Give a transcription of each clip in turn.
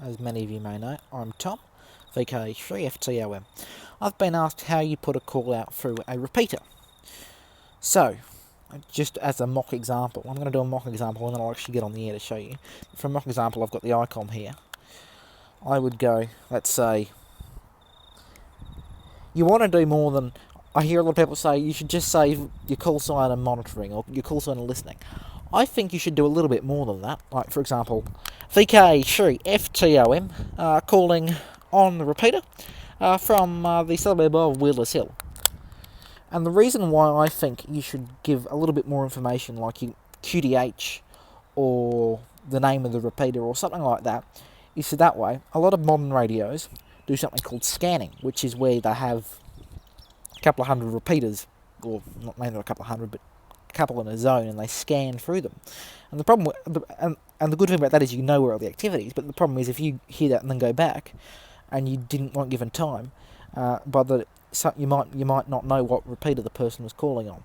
As many of you may know, I'm Tom, VK3FTOM. I've been asked how you put a call out through a repeater. So, just as a mock example, I'm going to do a mock example and then I'll actually get on the air to show you. For a mock example, I've got the icon here. I would go, let's say, you want to do more than, I hear a lot of people say, you should just save your call sign and monitoring or your call sign and listening. I think you should do a little bit more than that. Like, for example, VK3FTOM calling on the repeater from the suburb of Wheelers Hill. And the reason why I think you should give a little bit more information, like your QDH or the name of the repeater or something like that, is so that way a lot of modern radios do something called scanning, which is where they have a couple of hundred repeaters, or not maybe a couple of hundred, but a couple in a zone, and they scan through them. And the problem, and the good thing about that is you know where all the activity is. But the problem is if you hear that and then go back, and you weren't given time, you might not know what repeater the person was calling on.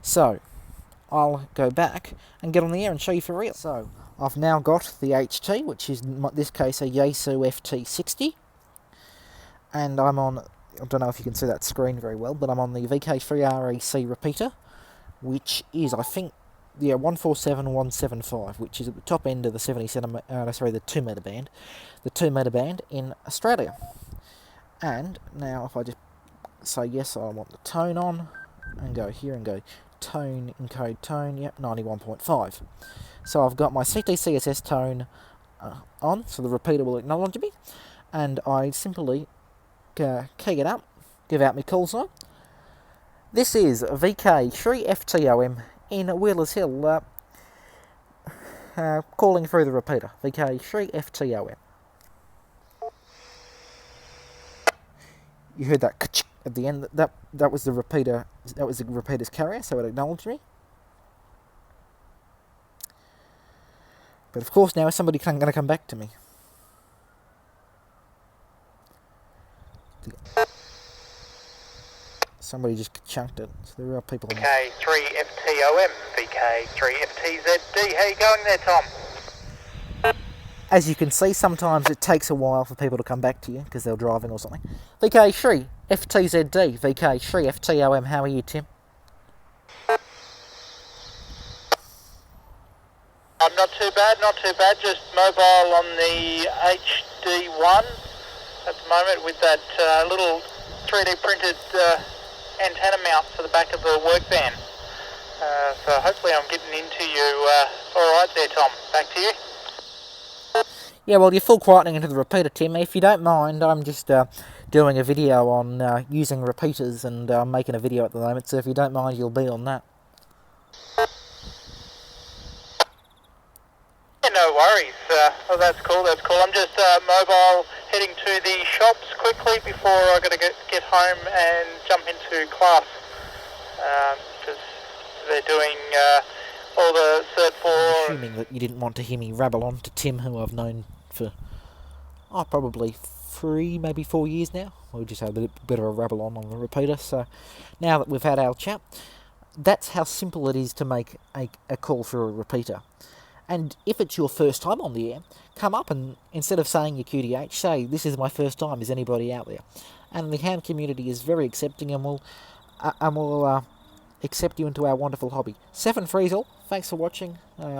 So I'll go back and get on the air and show you for real. So I've now got the HT, which is in this case a Yaesu FT60, and I'm on, I don't know if you can see that screen very well, but I'm on the VK3REC repeater, which is, I think, 147175, which is at the top end of the the 2 meter band, in Australia. And now if I just say yes, I want the tone on, and go here and go tone, encode tone, yep, 91.5. So I've got my CTCSS tone on, so the repeater will acknowledge me, and I simply key it up, give out my call sign. This is VK3FTOM in Wheelers Hill, calling through the repeater, VK3FTOM. You heard that at the end. That was the repeater. That was the repeater's carrier, so it acknowledged me. But of course, now is somebody going to come back to me? Somebody just chunked it. So there are people. VK3FTOM, VK3FTZD. How you going there, Tom? As you can see, sometimes it takes a while for people to come back to you because they're driving or something. VK3FTZD, VK3FTOM. How are you, Tim? I'm not too bad. Just mobile on the HD1 at the moment with that little 3D printed antenna mount for the back of the work van. So hopefully I'm getting into you alright there, Tom. Back to you. Yeah, well, you're full quietening into the repeater, Tim. If you don't mind, I'm just doing a video on using repeaters, and I'm making a video at the moment, so if you don't mind, you'll be on that. Yeah, no worries. Oh, that's cool. I'm just mobile heading to the shops quickly before I got to get home and jump into class. Because they're doing all the third floor. I'm assuming that you didn't want to hear me rabble on to Tim, who I've known for probably 3, maybe 4 years now. We just had a bit of a rabble on the repeater. So now that we've had our chat, that's how simple it is to make a call through a repeater. And if it's your first time on the air, come up and instead of saying your QDH, say, "This is my first time, is anybody out there?" And the ham community is very accepting and will accept you into our wonderful hobby. 7 Friesel, thanks for watching.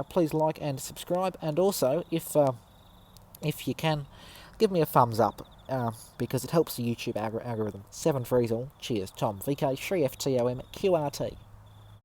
Please like and subscribe, and also, if you can, give me a thumbs up, because it helps the YouTube algorithm. 7 Friesel, cheers, Tom, VK3FTOM QRT.